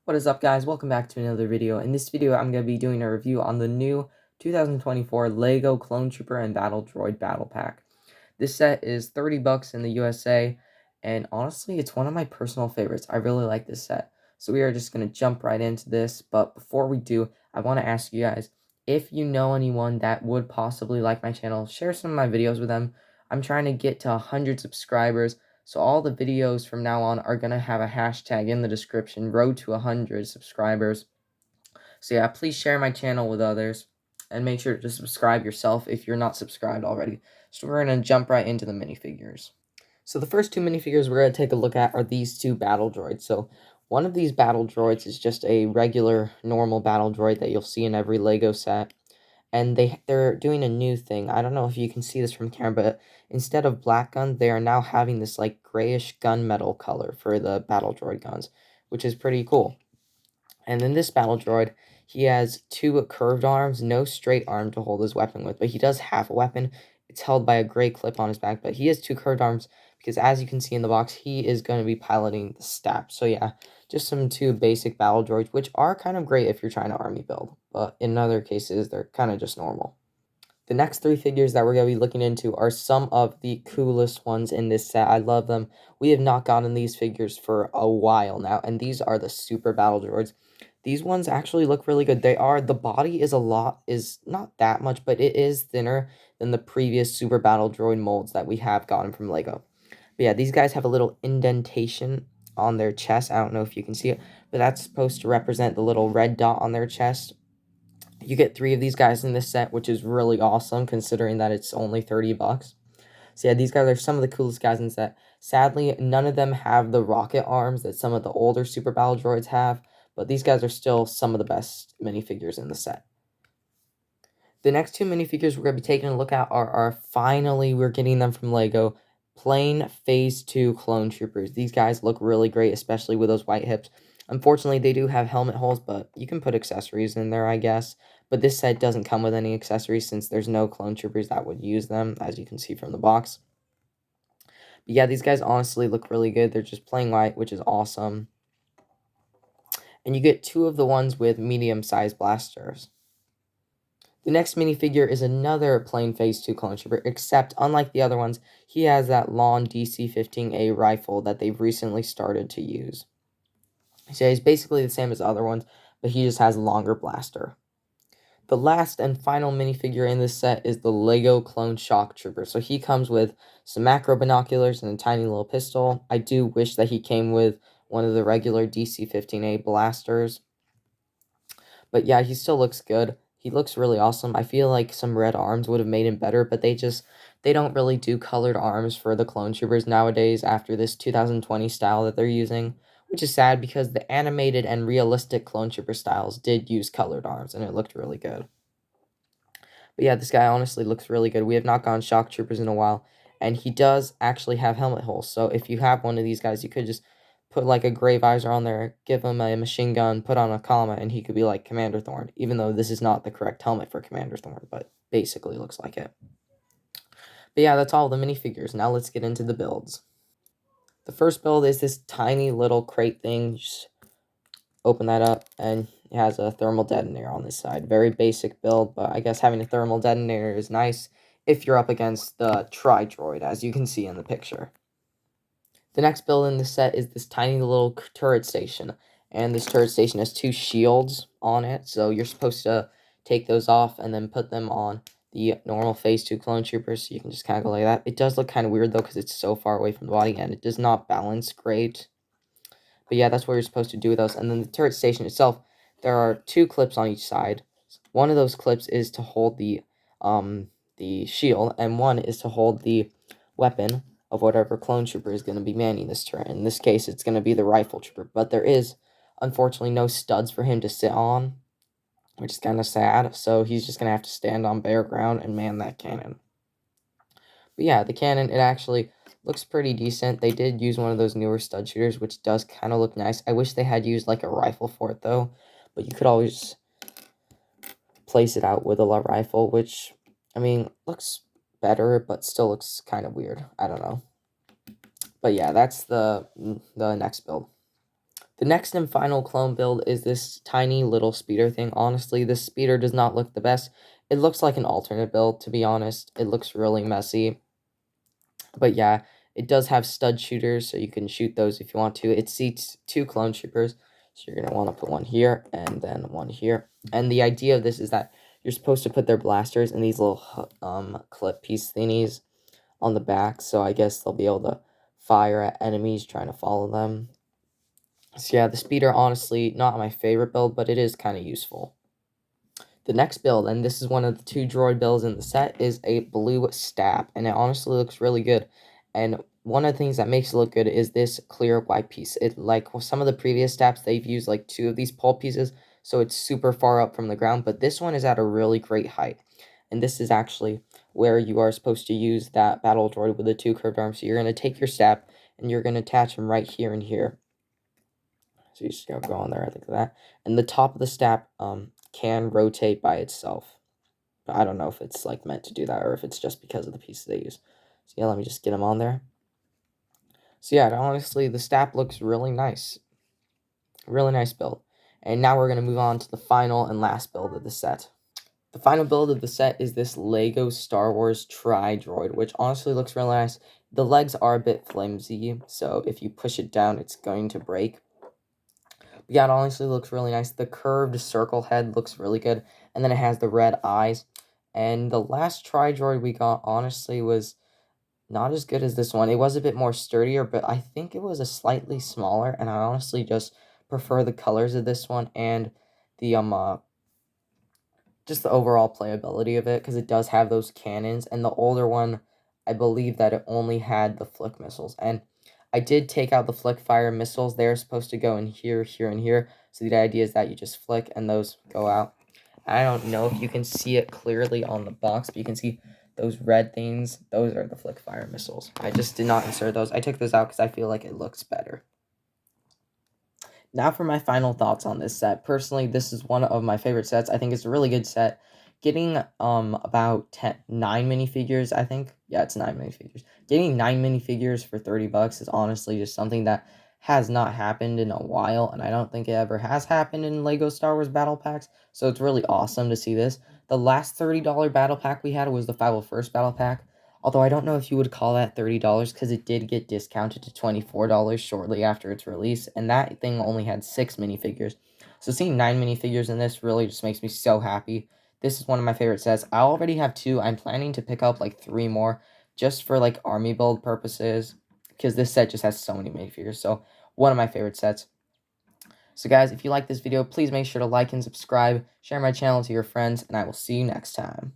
What is up, guys? Welcome back to another video. In this video, I'm going to be doing a review on the new 2024 LEGO Clone Trooper and Battle Droid Battle Pack. This set is 30 bucks in the USA, and honestly, it's one of my personal favorites. I really like this set. So we are just going to jump right into this, but before we do, I want to ask you guys, if you know anyone that would possibly like my channel, share some of my videos with them. I'm trying to get to 100 subscribers. So all the videos from now on are going to have a hashtag in the description, road to 100 subscribers. So yeah, please share my channel with others, and make sure to subscribe yourself if you're not subscribed already. So we're going to jump right into the minifigures. So the first two minifigures we're going to take a look at are these two battle droids. So one of these battle droids is just a regular, normal battle droid that you'll see in every LEGO set. And they're doing a new thing. I don't know if you can see this from camera, but instead of black guns, they are now having this like grayish gunmetal color for the battle droid guns, which is pretty cool. And then this battle droid, he has two curved arms, no straight arm to hold his weapon with, but he does have a weapon. It's held by a gray clip on his back, but he has two curved arms because, as you can see in the box, he is going to be piloting the staff. So yeah, just some two basic battle droids, which are kind of great if you're trying to army build, but in other cases, they're kind of just normal. The next three figures that we're going to be looking into are some of the coolest ones in this set. I love them. We have not gotten these figures for a while now, and these are the Super Battle Droids. These ones actually look really good. The body is not that much, but it is thinner than the previous Super Battle Droid molds that we have gotten from LEGO. But yeah, these guys have a little indentation on their chest. I don't know if you can see it, but that's supposed to represent the little red dot on their chest. You get 3 of these guys in this set, which is really awesome considering that it's only 30 bucks. So yeah, these guys are some of the coolest guys in the set. Sadly, none of them have the rocket arms that some of the older Super Battle Droids have, but these guys are still some of the best minifigures in the set. The next two minifigures we're going to be taking a look at are finally, we're getting them from LEGO, plain Phase 2 Clone Troopers. These guys look really great, especially with those white hips. Unfortunately, they do have helmet holes, but you can put accessories in there, I guess. But this set doesn't come with any accessories since there's no Clone Troopers that would use them, as you can see from the box. But yeah, these guys honestly look really good. They're just plain white, which is awesome. And you get 2 of the ones with medium-sized blasters. The next minifigure is another plain Phase 2 Clone Trooper, except unlike the other ones, he has that long DC-15A rifle that they've recently started to use. So he's basically the same as the other ones, but he just has a longer blaster. The last and final minifigure in this set is the LEGO Clone Shock Trooper. So he comes with some macro binoculars and a tiny little pistol. I do wish that he came with one of the regular DC-15A blasters. But yeah, he still looks good. He looks really awesome. I feel like some red arms would have made him better, but they don't really do colored arms for the Clone Troopers nowadays after this 2020 style that they're using, which is sad because the animated and realistic Clone Trooper styles did use colored arms, and it looked really good. But yeah, this guy honestly looks really good. We have not gone Shock Troopers in a while, and he does actually have helmet holes. So if you have one of these guys, you could just put like a gray visor on there, give him a machine gun, put on a comma, and he could be like Commander Thorn, even though this is not the correct helmet for Commander Thorn, but basically looks like it. But yeah, that's all the minifigures. Now let's get into the builds. The first build is this tiny little crate thing. Just open that up, and it has a thermal detonator on this side. Very basic build, but I guess having a thermal detonator is nice if you're up against the Tri-Droid, as you can see in the picture. The next build in the set is this tiny little turret station, and this turret station has 2 shields on it, so you're supposed to take those off and then put them on the normal Phase 2 Clone Troopers, so you can just kind of go like that. It does look kind of weird, though, because it's so far away from the body, and it does not balance great. But yeah, that's what you're supposed to do with those. And then the turret station itself, there are 2 clips on each side. One of those clips is to hold the shield, and one is to hold the weapon of whatever clone trooper is going to be manning this turret. In this case, it's going to be the rifle trooper, but there is, unfortunately, no studs for him to sit on, which is kind of sad, so he's just going to have to stand on bare ground and man that cannon. But yeah, the cannon, it actually looks pretty decent. They did use one of those newer stud shooters, which does kind of look nice. I wish they had used like a rifle for it, though, but you could always place it out with a rifle, which, I mean, looks better, but still looks kind of weird. I don't know. But yeah, that's the next build. The next and final clone build is this tiny little speeder thing. Honestly, this speeder does not look the best. It looks like an alternate build, to be honest. It looks really messy. But yeah, it does have stud shooters, so you can shoot those if you want to. It seats 2 clone troopers, so you're going to want to put one here and then one here. And the idea of this is that you're supposed to put their blasters in these little clip piece thingies on the back, so I guess they'll be able to fire at enemies trying to follow them. So yeah, the speeder, honestly, not my favorite build, but it is kind of useful. The next build, and this is one of the 2 droid builds in the set, is a blue stab, and it honestly looks really good. And one of the things that makes it look good is this clear white piece. It, like some of the previous stabs, they've used like 2 of these pole pieces, so it's super far up from the ground, but this one is at a really great height. And this is actually where you are supposed to use that battle droid with the 2 curved arms. So you're going to take your stab, and you're going to attach them right here and here. So you just gotta go on there, I think of that. And the top of the stack can rotate by itself. But I don't know if it's like meant to do that or if it's just because of the pieces they use. So yeah, let me just get them on there. So yeah, honestly, the stack looks really nice. Really nice build. And now we're gonna move on to the final and last build of the set. The final build of the set is this Lego Star Wars Tri-Droid, which honestly looks really nice. The legs are a bit flimsy, so if you push it down, it's going to break. Yeah, it honestly looks really nice. The curved circle head looks really good. And then it has the red eyes. And the last Tri-Droid we got, honestly, was not as good as this one. It was a bit more sturdier, but I think it was a slightly smaller. And I honestly just prefer the colors of this one and the, just the overall playability of it. Because it does have those cannons. And the older one, I believe that it only had the flick missiles. And I did take out the flick fire missiles. They're supposed to go in here, here, and here. So the idea is that you just flick and those go out. I don't know if you can see it clearly on the box, but you can see those red things. Those are the flick fire missiles. I just did not insert those. I took those out because I feel like it looks better. Now for my final thoughts on this set. Personally, this is one of my favorite sets. I think it's a really good set. Getting about 9 minifigures, I think. Yeah, it's 9 minifigures. Getting 9 minifigures for $30 is honestly just something that has not happened in a while, and I don't think it ever has happened in LEGO Star Wars Battle Packs, so it's really awesome to see this. The last $30 Battle Pack we had was the 501st Battle Pack, although I don't know if you would call that $30 because it did get discounted to $24 shortly after its release, and that thing only had 6 minifigures. So seeing 9 minifigures in this really just makes me so happy. This is one of my favorite sets. I already have 2. I'm planning to pick up like 3 more just for like army build purposes because this set just has so many minifigures. So one of my favorite sets. So guys, if you like this video, please make sure to like and subscribe, share my channel to your friends, and I will see you next time.